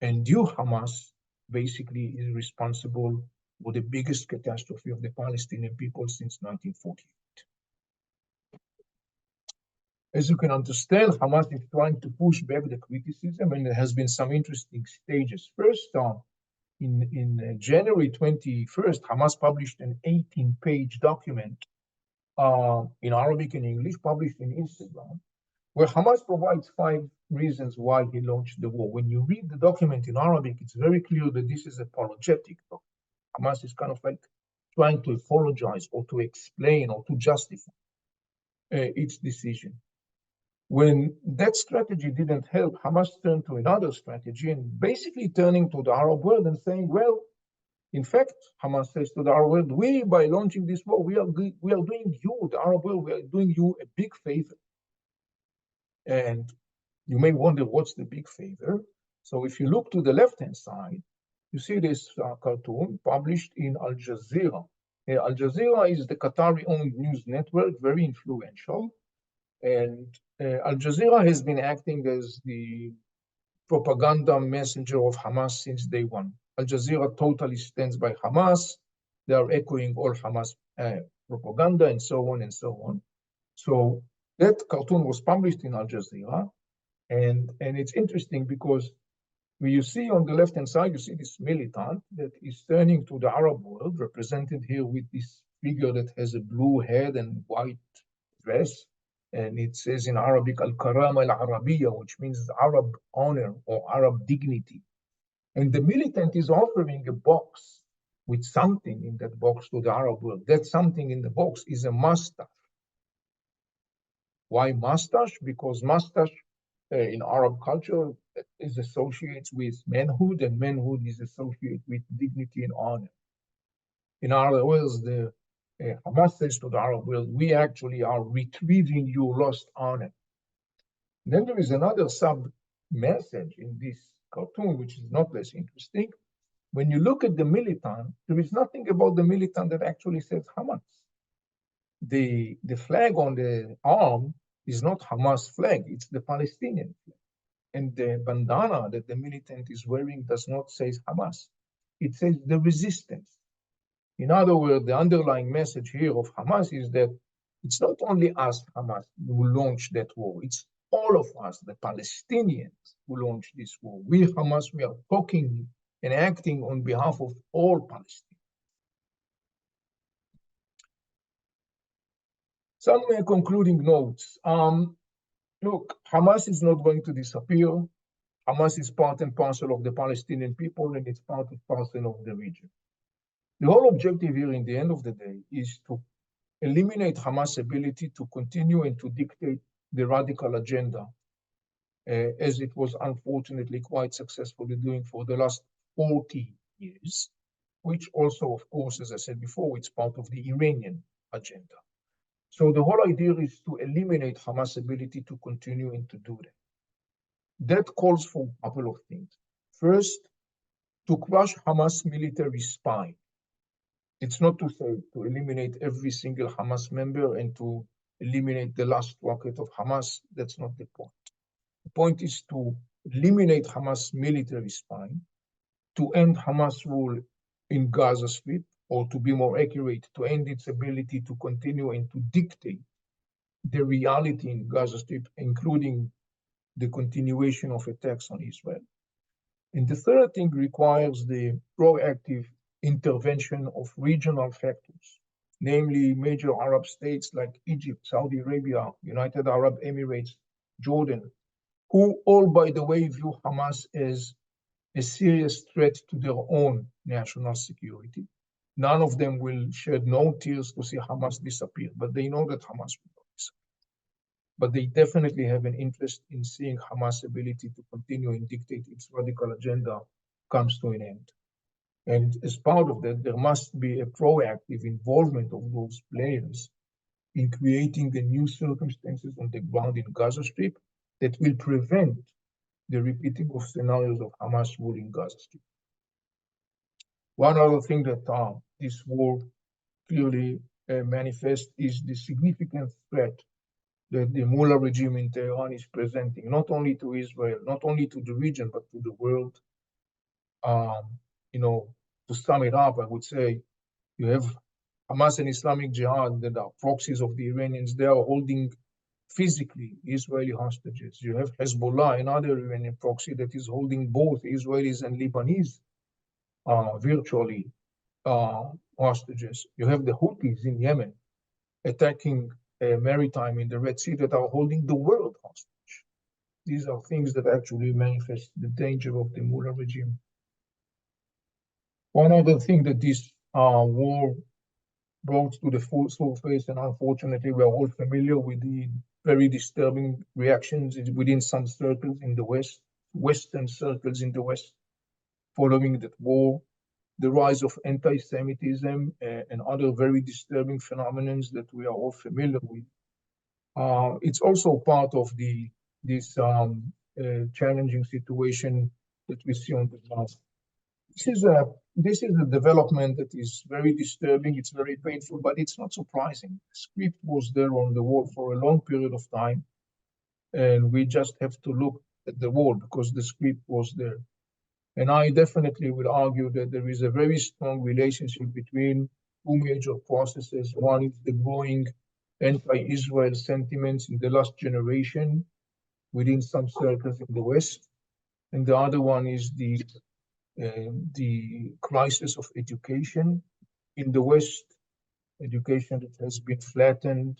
and you, Hamas, basically is responsible for the biggest catastrophe of the Palestinian people since 1948. As you can understand, Hamas is trying to push back the criticism, and there has been some interesting stages. First, in January 21st, Hamas published an 18-page document in Arabic and English, published in Instagram, where Hamas provides 5 reasons why he launched the war. When you read the document in Arabic, it's very clear that this is apologetic. Hamas is kind of like trying to apologize or to explain or to justify its decision. When that strategy didn't help, Hamas turned to another strategy and basically turning to the Arab world and saying, well, in fact, Hamas says to the Arab world, we, by launching this war, we are doing you, the Arab world, we are doing you a big favor. And you may wonder, what's the big favor? So if you look to the left-hand side, you see this cartoon published in Al Jazeera. Al Jazeera is the Qatari-owned news network, very influential. And Al Jazeera has been acting as the propaganda messenger of Hamas since day one. Al Jazeera totally stands by Hamas. They are echoing all Hamas propaganda and so on and so on. So that cartoon was published in Al Jazeera. And it's interesting because when you see on the left-hand side, you see this militant that is turning to the Arab world, represented here with this figure that has a blue head and white dress. And it says in Arabic, Al-Karama al-Arabiya, which means Arab honor or Arab dignity. And the militant is offering a box with something in that box to the Arab world. That something in the box is a mustache. Why mustache? Because mustache in Arab culture is associated with manhood, and manhood is associated with dignity and honor. In other words, the Hamas says to the Arab world, we actually are retrieving your lost honor. Then there is another sub-message in this cartoon, which is not less interesting. When you look at the militant, there is nothing about the militant that actually says Hamas. The flag on the arm is not Hamas flag, it's the Palestinian flag. And the bandana that the militant is wearing does not say Hamas. It says the resistance. In other words, the underlying message here of Hamas is that it's not only us, Hamas, who launched that war. It's all of us, the Palestinians, who launched this war. We, Hamas, we are talking and acting on behalf of all Palestinians. Some concluding notes. Look, Hamas is not going to disappear. Hamas is part and parcel of the Palestinian people, and it's part and parcel of the region. The whole objective here, in the end of the day, is to eliminate Hamas' ability to continue and to dictate the radical agenda, as it was unfortunately quite successfully doing for the last 40 years, which also, of course, as I said before, it's part of the Iranian agenda. So the whole idea is to eliminate Hamas' ability to continue and to do that. That calls for a couple of things. First, to crush Hamas' military spine. It's not to say to eliminate every single Hamas member and to eliminate the last rocket of Hamas. That's not the point. The point is to eliminate Hamas' military spine, to end Hamas' rule in Gaza Strip, or to be more accurate, to end its ability to continue and to dictate the reality in Gaza Strip, including the continuation of attacks on Israel. And the third thing requires the proactive intervention of regional factors. namely major Arab states like Egypt, Saudi Arabia, United Arab Emirates, Jordan, who all, by the way, view Hamas as a serious threat to their own national security. None of them will shed no tears to see Hamas disappear, but they know that Hamas will not disappear. But they definitely have an interest in seeing Hamas' ability to continue and dictate its radical agenda comes to an end. And as part of that, there must be a proactive involvement of those players in creating the new circumstances on the ground in Gaza Strip that will prevent the repeating of scenarios of Hamas ruling Gaza Strip. One other thing that this war clearly manifests is the significant threat that the Mullah regime in Tehran is presenting, not only to Israel, not only to the region, but to the world. To sum it up, I would say you have Hamas and Islamic Jihad that are proxies of the Iranians. They are holding physically Israeli hostages. You have Hezbollah, another Iranian proxy that is holding both Israelis and Lebanese virtually hostages. You have the Houthis in Yemen attacking maritime in the Red Sea that are holding the world hostage. These are things that actually manifest the danger of the Mullah regime. One other thing that this war brought to the full surface, and unfortunately we are all familiar with the very disturbing reactions within some circles in the West, Western circles in the West, following that war, the rise of anti-Semitism and other very disturbing phenomena that we are all familiar with. It's also part of this challenging situation that we see on the ground. This is a development that is very disturbing. It's very painful, but it's not surprising. The script was there on the wall for a long period of time, and we just have to look at the wall because the script was there. And I definitely will argue that there is a very strong relationship between two major processes. One is the growing anti-Israel sentiments in the last generation within some circles in the West, and the other one is the crisis of education in the West, education that has been flattened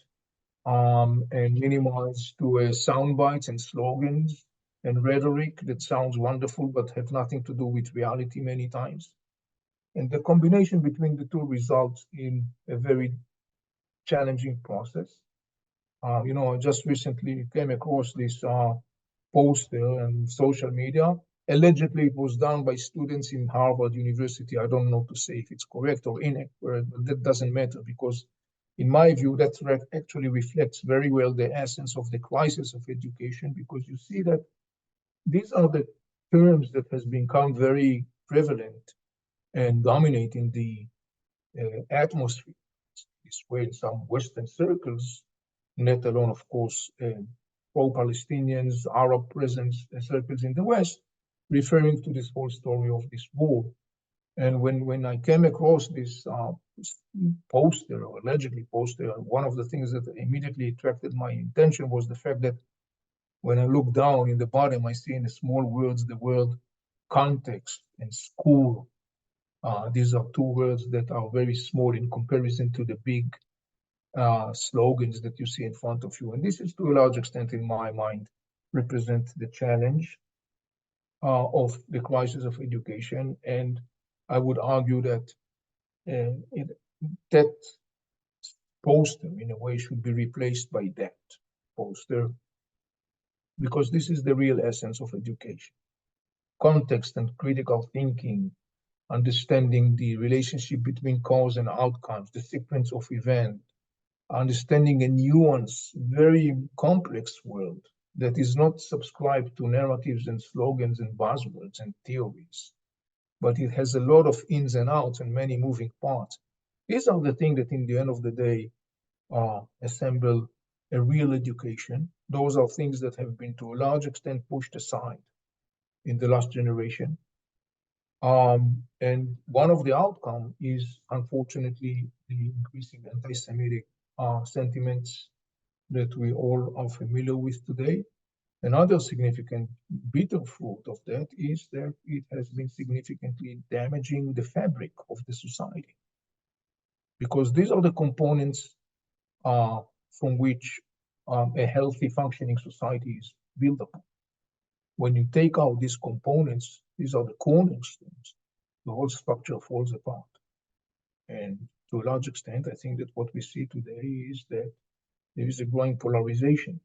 and minimized to sound bites and slogans and rhetoric that sounds wonderful but have nothing to do with reality many times. And the combination between the two results in a very challenging process. I just recently came across this poster on social media. Allegedly, it was done by students in Harvard University. I don't know to say if it's correct or inaccurate, but that doesn't matter because, in my view, that actually reflects very well the essence of the crisis of education because you see that these are the terms that has become very prevalent and dominating the atmosphere. This way, in some Western circles, let alone, of course, pro-Palestinians, Arab presence circles in the West, referring to this whole story of this war. And when I came across this poster, or allegedly poster, one of the things that immediately attracted my attention was the fact that when I look down in the bottom, I see in the small words the word context and school. These are two words that are very small in comparison to the big slogans that you see in front of you. And this is, to a large extent, in my mind, represent the challenge of the crisis of education. And I would argue that that poster, in a way, should be replaced by that poster, because this is the real essence of education. Context and critical thinking, understanding the relationship between cause and outcomes, the sequence of events, understanding a nuanced, very complex world that is not subscribed to narratives and slogans and buzzwords and theories, but it has a lot of ins and outs and many moving parts. These are the things that, in the end of the day, assemble a real education. Those are things that have been, to a large extent, pushed aside in the last generation. And one of the outcomes is, unfortunately, the increasing anti-Semitic sentiments that we all are familiar with today. Another significant bitter fruit of that is that it has been significantly damaging the fabric of the society. because these are the components from which a healthy functioning society is built upon. When you take out these components, these are the cornerstones, the whole structure falls apart. And to a large extent, I think that what we see today is that there is a growing polarization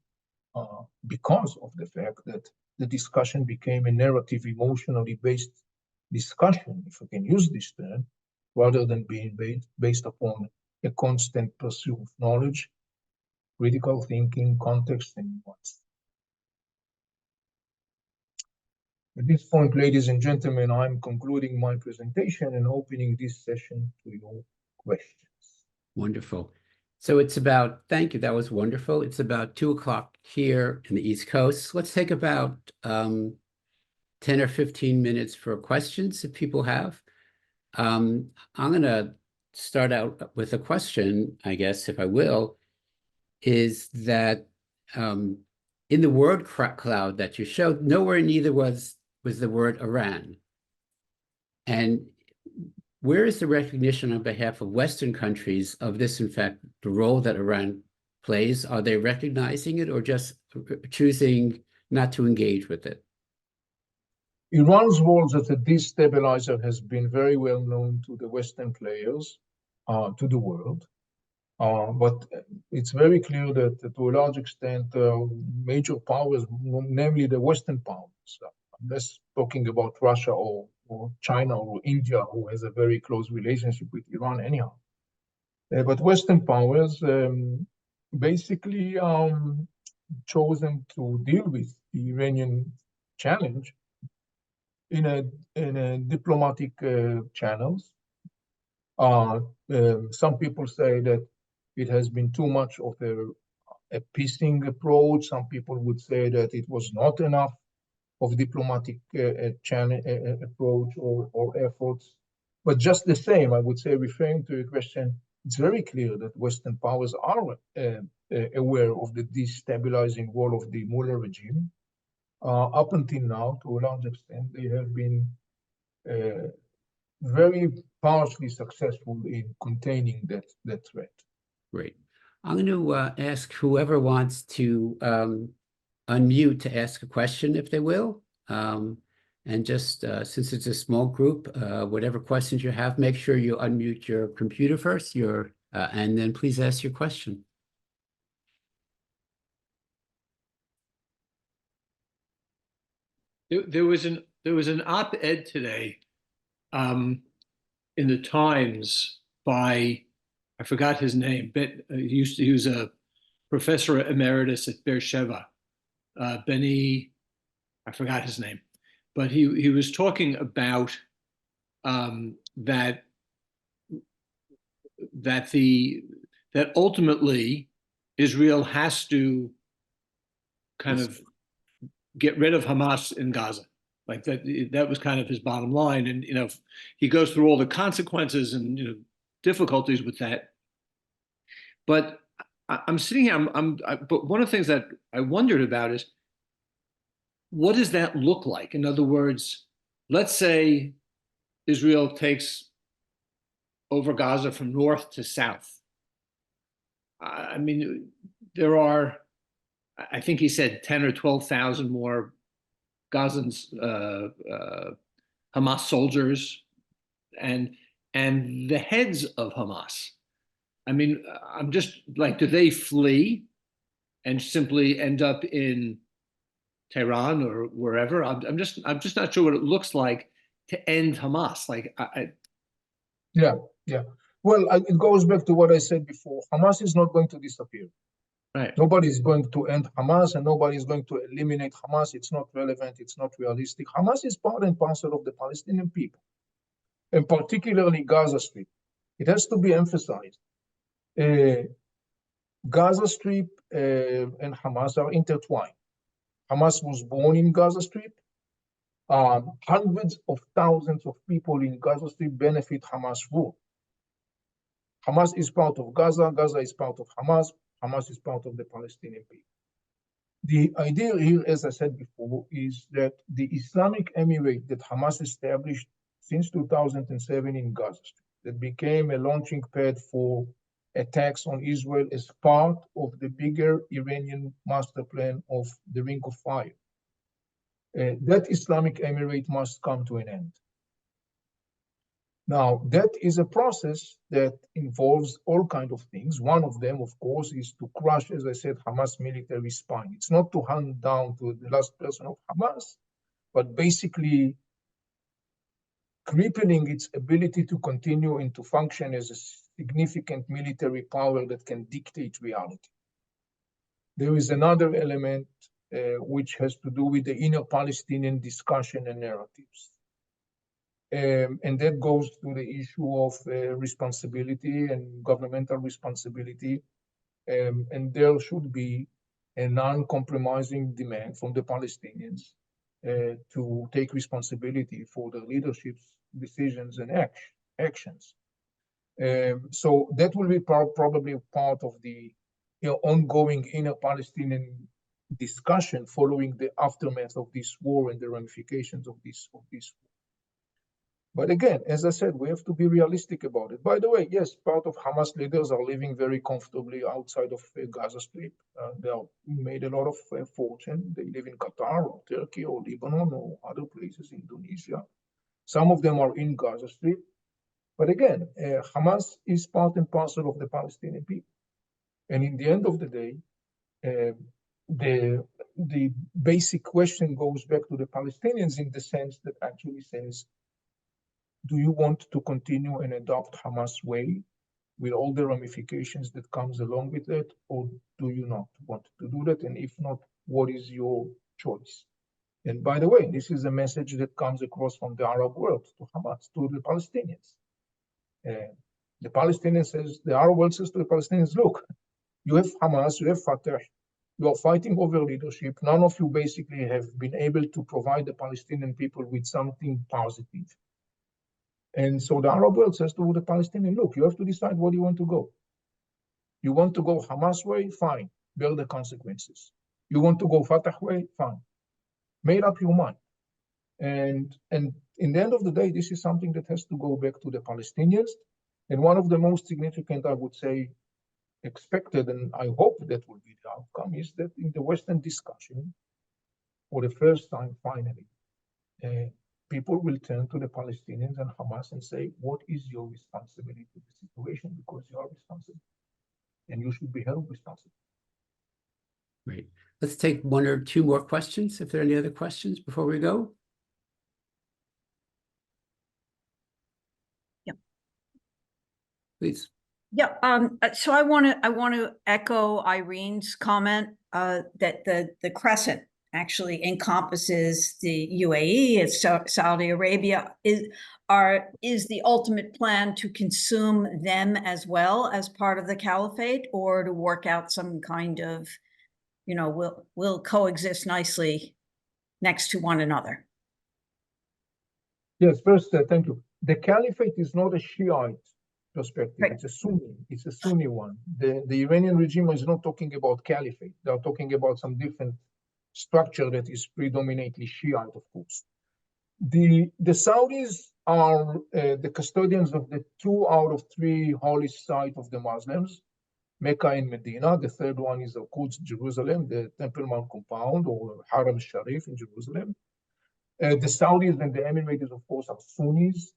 because of the fact that the discussion became a narrative, emotionally based discussion, if I can use this term, rather than being based upon a constant pursuit of knowledge, critical thinking, context, and nuance. At this point, ladies and gentlemen, I'm concluding my presentation and opening this session to your questions. Wonderful. So it's about, thank you, that was wonderful. It's about 2 o'clock here in the East Coast. Let's take about 10 or 15 minutes for questions if people have. I'm going to start out with a question, I guess, if I will, is that in the word cloud that you showed, nowhere neither was the word Iran. And where is the recognition on behalf of Western countries of this, in fact, the role that Iran plays? Are they recognizing it or just choosing not to engage with it? Iran's role as a destabilizer has been very well known to the Western players, to the world. But it's very clear that to a large extent, major powers, namely the Western powers, I'm less talking about Russia or China or India, who has a very close relationship with Iran anyhow. But Western powers basically chosen to deal with the Iranian challenge in a diplomatic channels. Some people say that it has been too much of a peacing approach. Some people would say that it was not enough of diplomatic channel approach or efforts. But just the same, I would say, referring to your question, it's very clear that Western powers are aware of the destabilizing role of the Mullah regime. Up until now, to a large extent, they have been very partially successful in containing that threat. Great. I'm going to ask whoever wants to unmute to ask a question, if they will. And just since it's a small group, whatever questions you have, make sure you unmute your computer first, and then please ask your question. There was an op-ed today in the Times by, I forgot his name, but he was a professor emeritus at Beersheba, Benny, I forgot his name, but he was talking about that ultimately Israel has to kind of get rid of Hamas in Gaza. Like that was kind of his bottom line. And, he goes through all the consequences and, difficulties with that. But I'm sitting here, but one of the things that I wondered about is, what does that look like? In other words, let's say Israel takes over Gaza from north to south. I mean, there are, I think he said 10 or 12,000 more Gazans, Hamas soldiers, and the heads of Hamas. I mean, I'm just like, do they flee and simply end up in Tehran or wherever? I'm just not sure what it looks like to end Hamas. Like, Yeah. Well, it goes back to what I said before. Hamas is not going to disappear. Right. Nobody is going to end Hamas, and nobody is going to eliminate Hamas. It's not relevant. It's not realistic. Hamas is part and parcel of the Palestinian people, and particularly Gaza Strip. It has to be emphasized. Gaza Strip and Hamas are intertwined. Hamas was born in Gaza Strip. Hundreds of thousands of people in Gaza Strip benefit Hamas rule. Hamas is part of Gaza. Gaza is part of Hamas. Hamas is part of the Palestinian people. The idea here, as I said before, is that the Islamic Emirate that Hamas established since 2007 in Gaza Strip, that became a launching pad for attacks on Israel as part of the bigger Iranian master plan of the Ring of Fire. That Islamic Emirate must come to an end. Now, that is a process that involves all kinds of things. One of them, of course, is to crush, as I said, Hamas military spine. It's not to hunt down to the last person of Hamas, but basically crippling its ability to continue and to function as a significant military power that can dictate reality. There is another element which has to do with the inner Palestinian discussion and narratives. And that goes to the issue of responsibility and governmental responsibility. And there should be a non-compromising demand from the Palestinians to take responsibility for the leadership's decisions and actions. So that will be probably part of the ongoing inner Palestinian discussion following the aftermath of this war and the ramifications of this war. But again, as I said, we have to be realistic about it. By the way, yes, part of Hamas leaders are living very comfortably outside of Gaza Strip. They have made a lot of fortune. They live in Qatar or Turkey or Lebanon or other places, Indonesia. Some of them are in Gaza Strip. But again, Hamas is part and parcel of the Palestinian people. And in the end of the day, the basic question goes back to the Palestinians in the sense that actually says, do you want to continue and adopt Hamas way with all the ramifications that comes along with it, or do you not want to do that? And if not, what is your choice? And by the way, this is a message that comes across from the Arab world to Hamas, to the Palestinians. The Palestinians says, the Arab world says to the Palestinians, look, you have Hamas, you have Fatah, you are fighting over leadership. None of you basically have been able to provide the Palestinian people with something positive. And so the Arab world says to the Palestinian, look, you have to decide where you want to go. You want to go Hamas way? Fine, bear the consequences. You want to go Fatah way? Fine. Made up your mind. And in the end of the day, this is something that has to go back to the Palestinians. And one of the most significant, I would say, expected, and I hope that will be the outcome, is that in the Western discussion, for the first time, finally, people will turn to the Palestinians and Hamas and say, what is your responsibility to the situation? Because you are responsible and you should be held responsible. Great. Let's take one or two more questions, if there are any other questions before we go. Yeah. Please. Yeah. So I want to echo Irene's comment that the crescent actually encompasses the UAE, it's Saudi Arabia. Is the ultimate plan to consume them as well as part of the caliphate, or to work out some kind of, we'll coexist nicely next to one another? Yes, first, thank you. The caliphate is not a Shiite perspective. Right. It's a Sunni one. The Iranian regime is not talking about caliphate. They're talking about some different structure that is predominantly Shiite, of course. The Saudis are the custodians of the 2 out of 3 holy sites of the Muslims, Mecca and Medina. The third one is Quds, Jerusalem, the Temple Mount compound, or Haram Sharif in Jerusalem. The Saudis and the Emirates, of course, are Sunnis.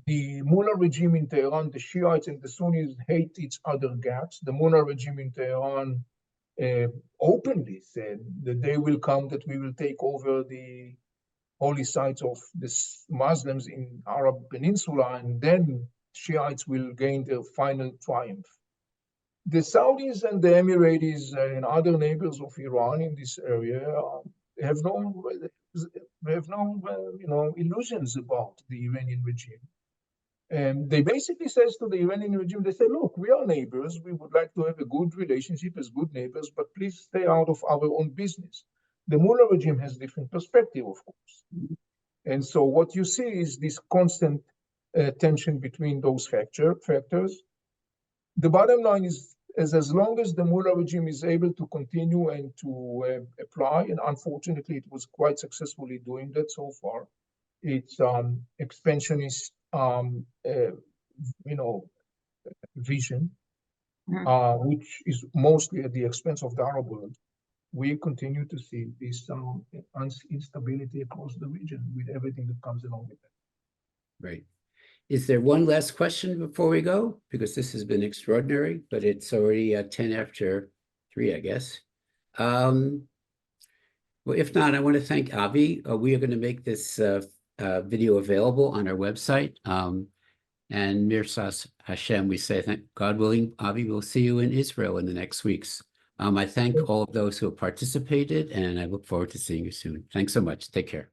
The Mullah regime in Tehran, the Shiites and the Sunnis hate each other guts. The Mullah regime in Tehran openly said the day will come that we will take over the holy sites of the Muslims in Arab Peninsula, and then Shiites will gain their final triumph. The Saudis and the Emirates and other neighbors of Iran in this area have no illusions about the Iranian regime. And they basically says to the Iranian regime, they say, look, we are neighbors. We would like to have a good relationship as good neighbors, but please stay out of our own business. The Mullah regime has different perspective, of course. And so what you see is this constant tension between those factors. The bottom line is, as long as the Mullah regime is able to continue and to apply, and unfortunately it was quite successfully doing that so far, its expansionist vision, Mhm. which is mostly at the expense of the Arab world, we continue to see this instability across the region with everything that comes along with it. Right. Is there one last question before we go? Because this has been extraordinary, but it's already 10 after 3, I guess. Well, if not, I want to thank Avi. We are going to make this video available on our website. And Mirsas Hashem, we say, thank God willing, Avi, we'll see you in Israel in the next weeks. I thank all of those who have participated, and I look forward to seeing you soon. Thanks so much. Take care.